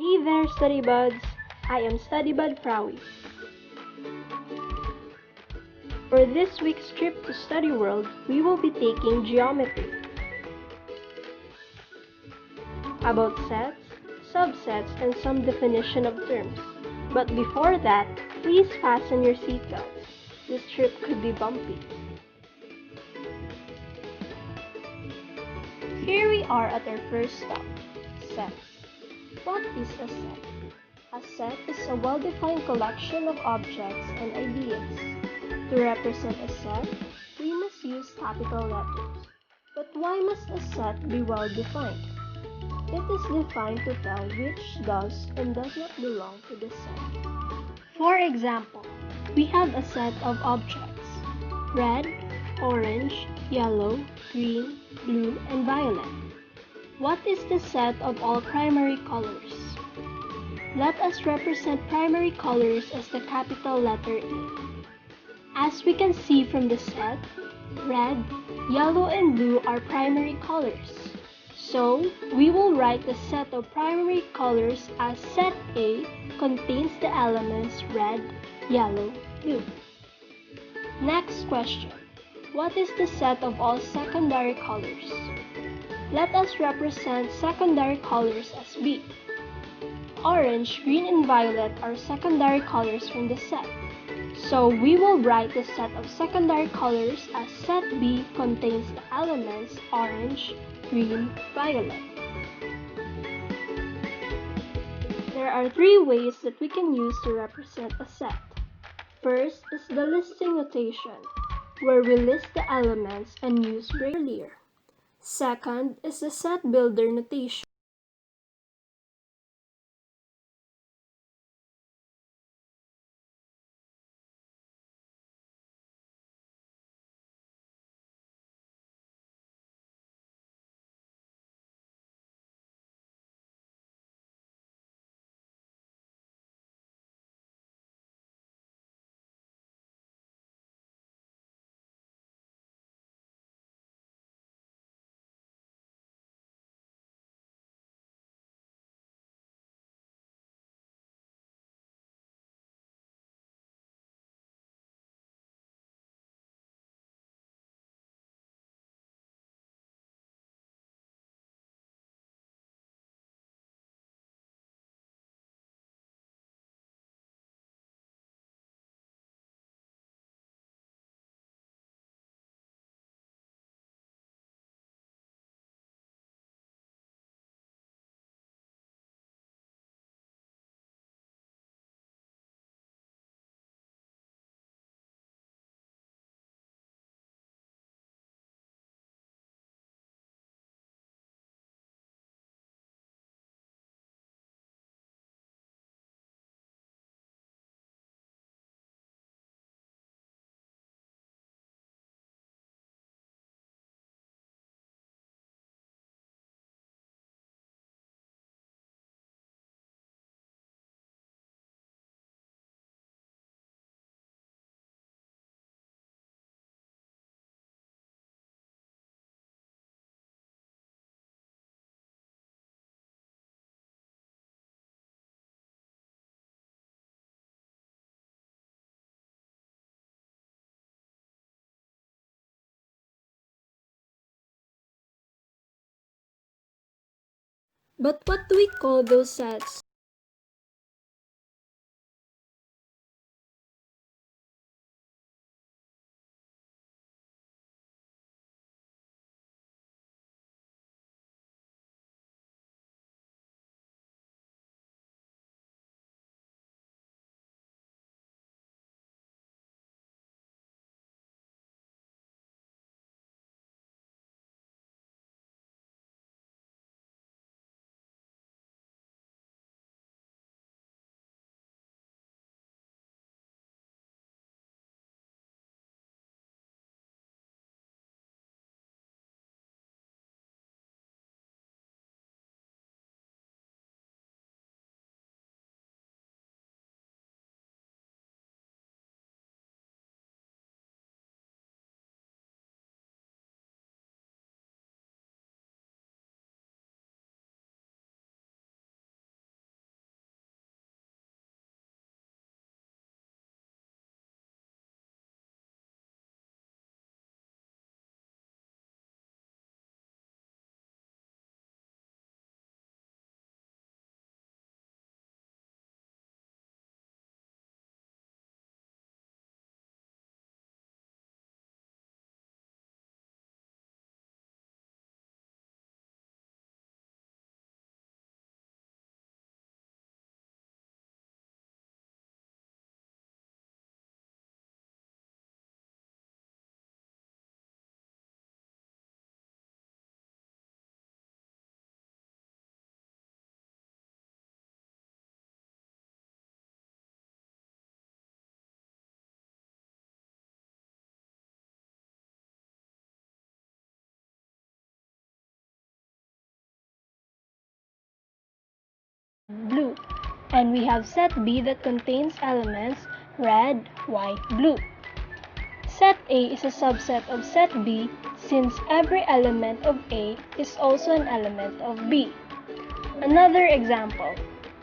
Hey there, study buds! I am Study Bud Prowie. For this week's trip to Study World, we will be taking geometry. About sets, subsets, and some definition of terms. But before that, please fasten your seatbelts. This trip could be bumpy. Here we are at our first stop, sets. What is a set? A set is a well-defined collection of objects and ideas. To represent a set, we must use capital letters. But why must a set be well-defined? It is defined to tell which does and does not belong to the set. For example, we have a set of objects: red, orange, yellow, green, blue, and violet. What is the set of all primary colors? Let us represent primary colors as the capital letter A. As we can see from the set, red, yellow, and blue are primary colors. So, we will write the set of primary colors as set A contains the elements red, yellow, blue. Next question. What is the set of all secondary colors? Let us represent secondary colors as B. Orange, green, and violet are secondary colors from the set. So we will write the set of secondary colors as set B contains the elements orange, green, violet. There are three ways that we can use to represent a set. First is the listing notation, where we list the elements and use earlier. Second is the set builder notation. But what do we call those sets? And we have set B that contains elements red, white, blue. Set A is a subset of set B since every element of A is also an element of B. Another example,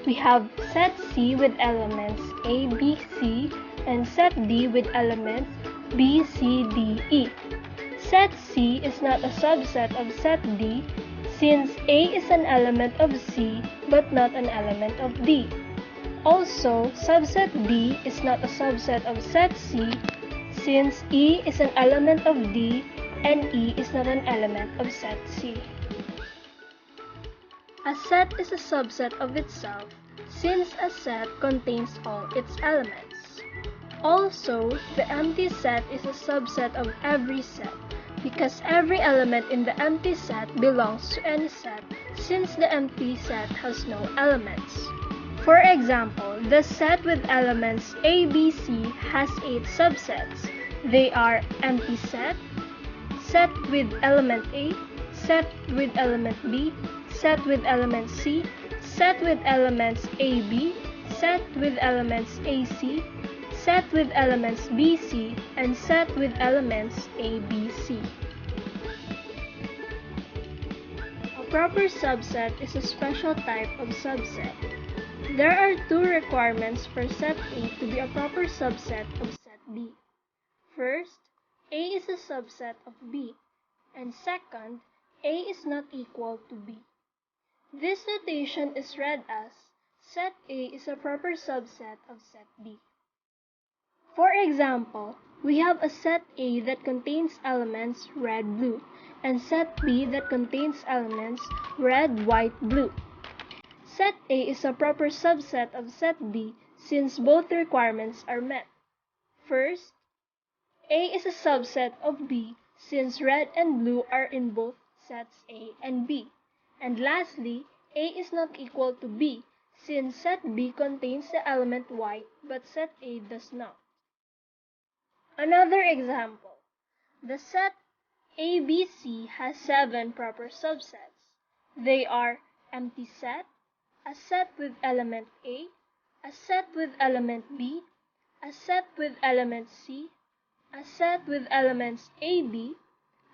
we have set C with elements A, B, C, and set D with elements B, C, D, E. Set C is not a subset of set D since A is an element of C but not an element of D. Also, subset D is not a subset of set C since E is an element of D and E is not an element of set C. A set is a subset of itself since a set contains all its elements. Also, the empty set is a subset of every set because every element in the empty set belongs to any set since the empty set has no elements. For example, the set with elements A, B, C has 8 subsets. They are empty set, set with element A, set with element B, set with element C, set with elements AB, set with elements AC, set with elements BC, and set with elements ABC. A proper subset is a special type of subset. There are 2 requirements for set A to be a proper subset of set B. First, A is a subset of B, and second, A is not equal to B. This notation is read as set A is a proper subset of set B. For example, we have a set A that contains elements red, blue, and set B that contains elements red, white, blue. Set A is a proper subset of set B since both requirements are met. First, A is a subset of B since red and blue are in both sets A and B. And lastly, A is not equal to B since set B contains the element white but set A does not. Another example, the set ABC has 7 proper subsets. They are empty set, a set with element A, a set with element B, a set with element C, a set with elements AB,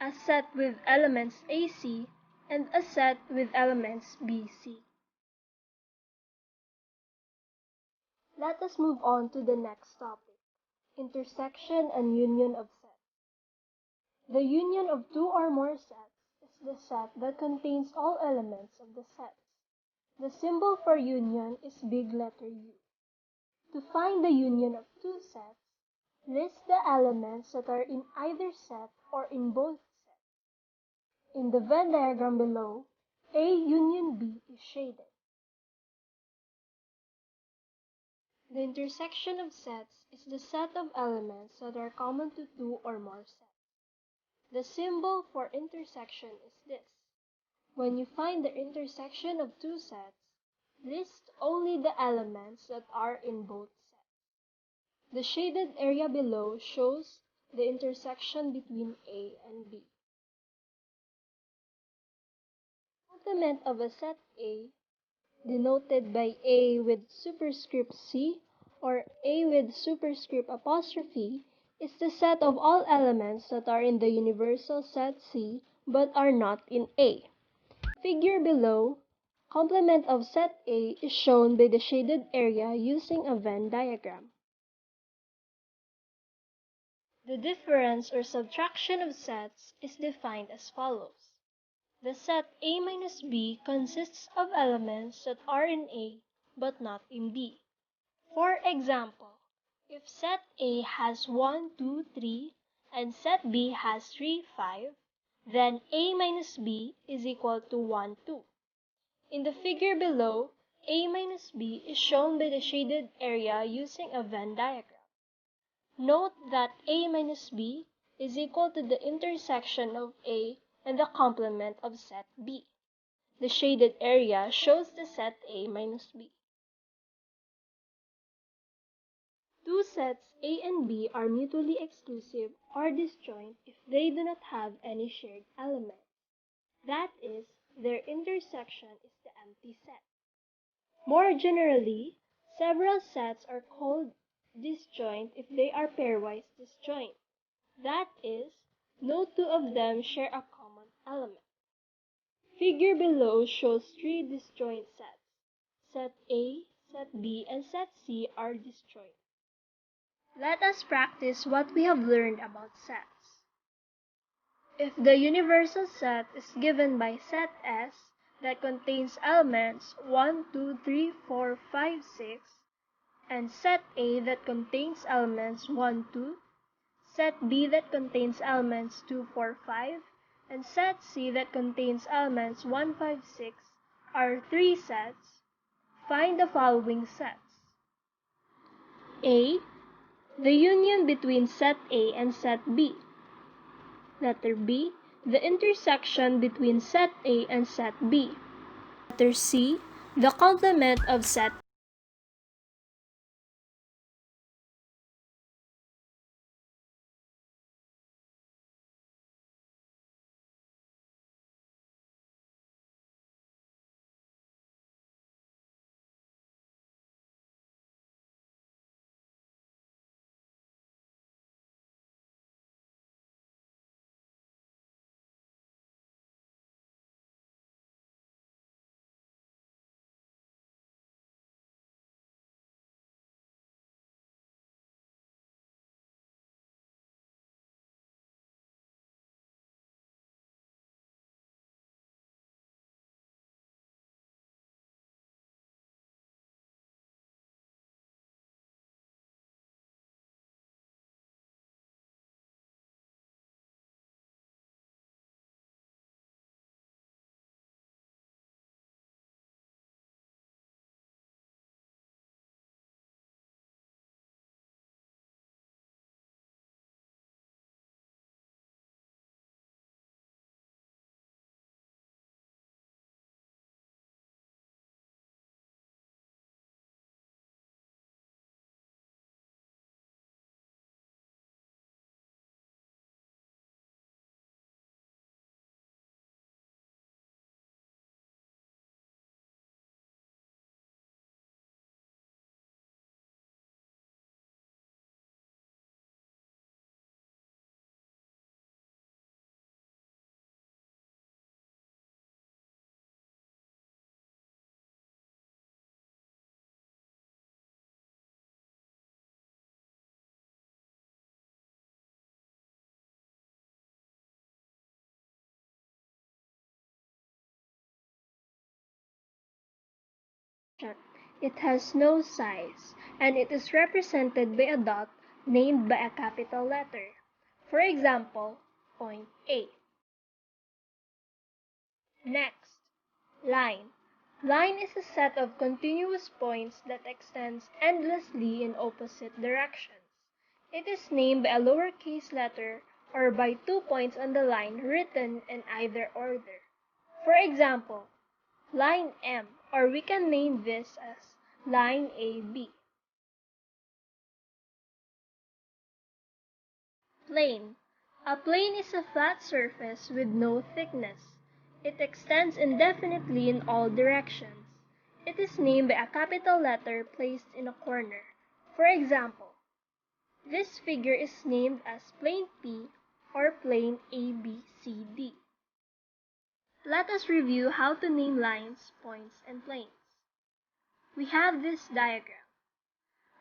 a set with elements AC, and a set with elements BC. Let us move on to the next topic, intersection and union of sets. The union of 2 or more sets is the set that contains all elements of the sets. The symbol for union is big letter U. To find the union of 2 sets, list the elements that are in either set or in both sets. In the Venn diagram below, A union B is shaded. The intersection of sets is the set of elements that are common to 2 or more sets. The symbol for intersection is this. When you find the intersection of 2 sets, list only the elements that are in both sets. The shaded area below shows the intersection between A and B. Complement of a set A, denoted by A with superscript C or A with superscript apostrophe, is the set of all elements that are in the universal set C but are not in A. Figure below, complement of set A is shown by the shaded area using a Venn diagram. The difference or subtraction of sets is defined as follows. The set A minus B consists of elements that are in A but not in B. For example, if set A has 1, 2, 3, and set B has 3, 5, then A minus B is equal to 1, 2. In the figure below, A minus B is shown by the shaded area using a Venn diagram. Note that A minus B is equal to the intersection of A and the complement of set B. The shaded area shows the set A minus B. Two sets A and B are mutually exclusive or disjoint if they do not have any shared element. That is, their intersection is the empty set. More generally, several sets are called disjoint if they are pairwise disjoint. That is, no two of them share a common element. Figure below shows three disjoint sets. Set A, Set B, and Set C are disjoint. Let us practice what we have learned about sets. If the universal set is given by set S that contains elements 1, 2, 3, 4, 5, 6, and set A that contains elements 1, 2, set B that contains elements 2, 4, 5, and set C that contains elements 1, 5, 6 are three sets, find the following sets. A. The union between set A and set B. Letter B. The intersection between set A and set B. Letter C. The complement of set It has no size, and it is represented by a dot named by a capital letter. For example, point A. Next, line. Line is a set of continuous points that extends endlessly in opposite directions. It is named by a lowercase letter or by 2 points on the line written in either order. For example, line M, or we can name this as line AB. Plane. A plane is a flat surface with no thickness. It extends indefinitely in all directions. It is named by a capital letter placed in a corner. For example, this figure is named as plane P or plane ABCD. Let us review how to name lines, points, and planes. We have this diagram.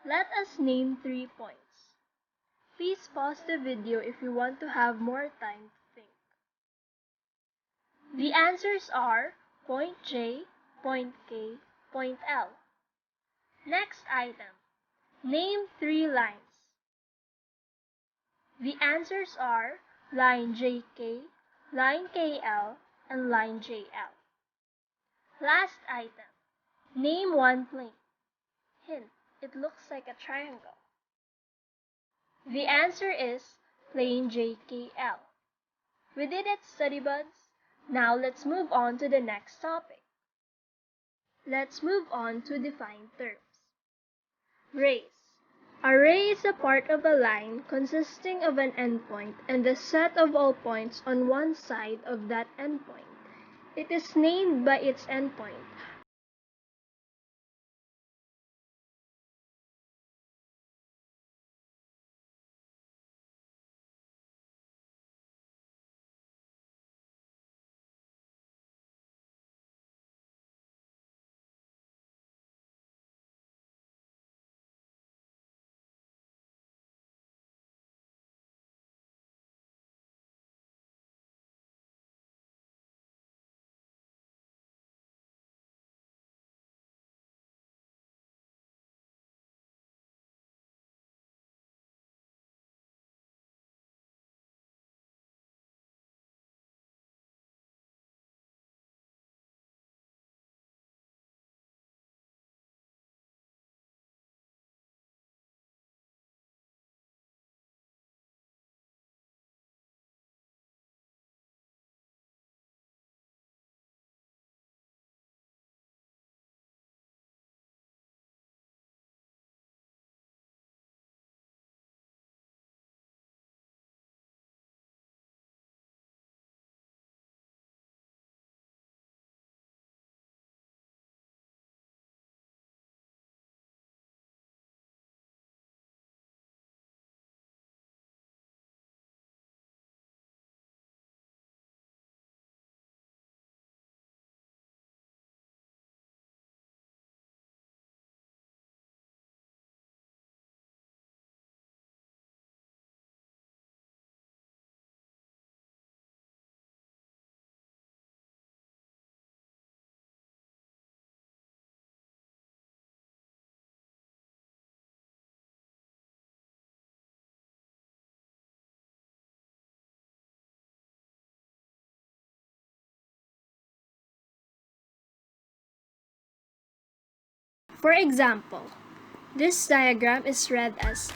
Let us name 3 points. Please pause the video if you want to have more time to think. The answers are point J, point K, point L. Next item. Name 3 lines. The answers are line JK, line KL, and line JL. Last item. Name 1 plane. Hint, it looks like a triangle. The answer is plane JKL. We did it, study buds. Now let's move on to the next topic. Let's move on to defined terms. Rays. A ray is a part of a line consisting of an endpoint and the set of all points on one side of that endpoint. It is named by its endpoint. For example, this diagram is read as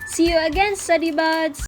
See you again, study buds!